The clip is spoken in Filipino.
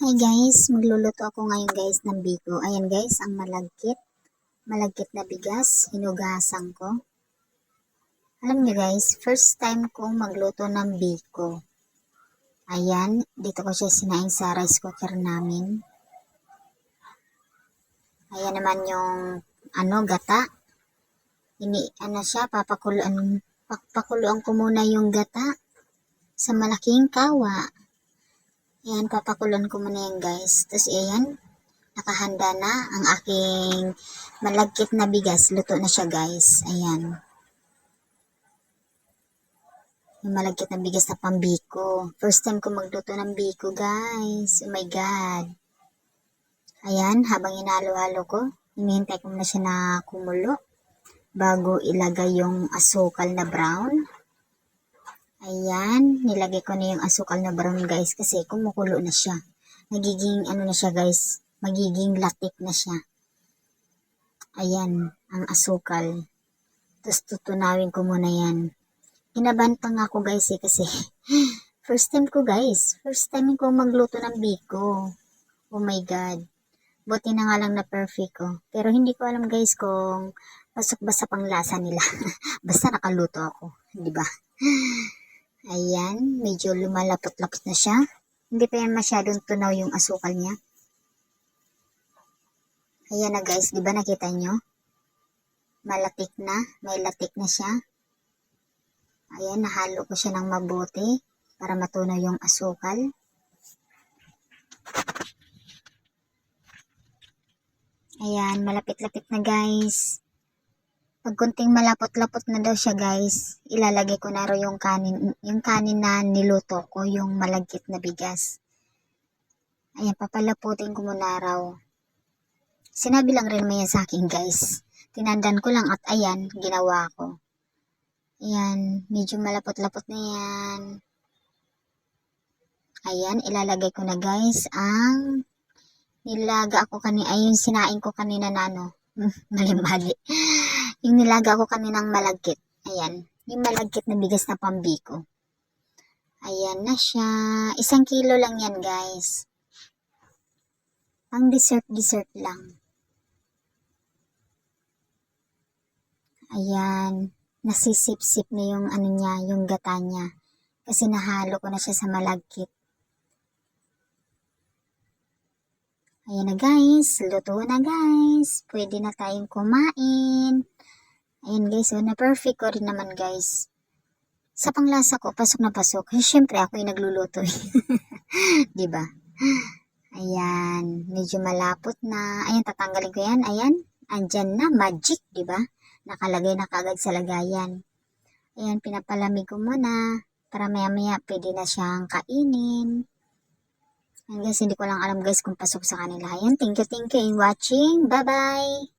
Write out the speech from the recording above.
Hi guys, magluluto ako ngayon guys ng biko. Ayan guys, ang malagkit na bigas, hinugasan ko. Alam niyo guys, first time kong magluto ng biko. Ayan, dito ko siya sinaing sa rice cooker namin. Ayan naman yung gata. Papakuluan ko muna yung gata sa malaking kawa. Ayan, papakulan ko muna yan guys. Tapos ayan, nakahanda na ang aking malagkit na bigas. Luto na siya guys. Ayan. Yung malagkit na bigas na pambiko. First time ko magluto ng biko guys. Oh my God. Ayan, habang inalo-halo ko, hinihintay ko na siya na kumulo bago ilagay yung asukal na brown. Ayan, nilagay ko na yung asukal na brown guys kasi kumukulo na siya. Nagiging na siya guys, magiging latik na siya. Ayan, ang asukal. Tapos tutunawin ko muna yan. Kinabahan pa nga ako guys kasi first time ko magluto ng biko. Oh my God. Buti na nga lang na perfect ko. Pero hindi ko alam guys kung pasok ba sa panglasa nila. Basta nakaluto ako, di ba? Ayan, medyo lumalapot-lapot na siya. Hindi pa yan masyadong tunaw yung asukal niya. Ayan na guys, di ba nakita nyo? Malatik na, may latik na siya. Ayan, nahalo ko siya ng mabuti para matunaw yung asukal. Ayan, malapit-lapit na guys. Pag kunting malapot-lapot na daw siya guys, ilalagay ko na raw yung kanin na niluto ko, yung malagkit na bigas. Ayan, papalaputin ko muna raw. Sinabi lang rin mo yan sa akin guys. Tinandan ko lang at ayan, ginawa ko. Ayan, medyo malapot-lapot na yan. Ayan, ilalagay ko na guys ang yung sinaing ko kanina na mali-mali. Yung nilaga ko kaninang malagkit. Ayan, yung malagkit na bigas na pambiko. Ayan na siya. 1 kilo lang yan guys. Pang dessert lang. Ayan, nasisip-sip na yung yung gata niya. Kasi nahalo ko na siya sa malagkit. Ayan na guys, luto na guys. Pwede na tayong kumain. Ayan guys, na perfect ko rin naman guys. Sa panglasa ko, pasok na pasok. Siyempre ako yung nagluluto. Diba? Ayan, medyo malapot na. Ayan, tatanggalin ko yan. Ayan, andyan na, magic, diba? Nakalagay na kagad sa lagayan. Ayan, pinapalamig ko muna para maya-maya pwede na siyang kainin. Ayan guys, hindi ko lang alam guys kung pasok sa kanila. Ayan, thank you in watching. Bye-bye!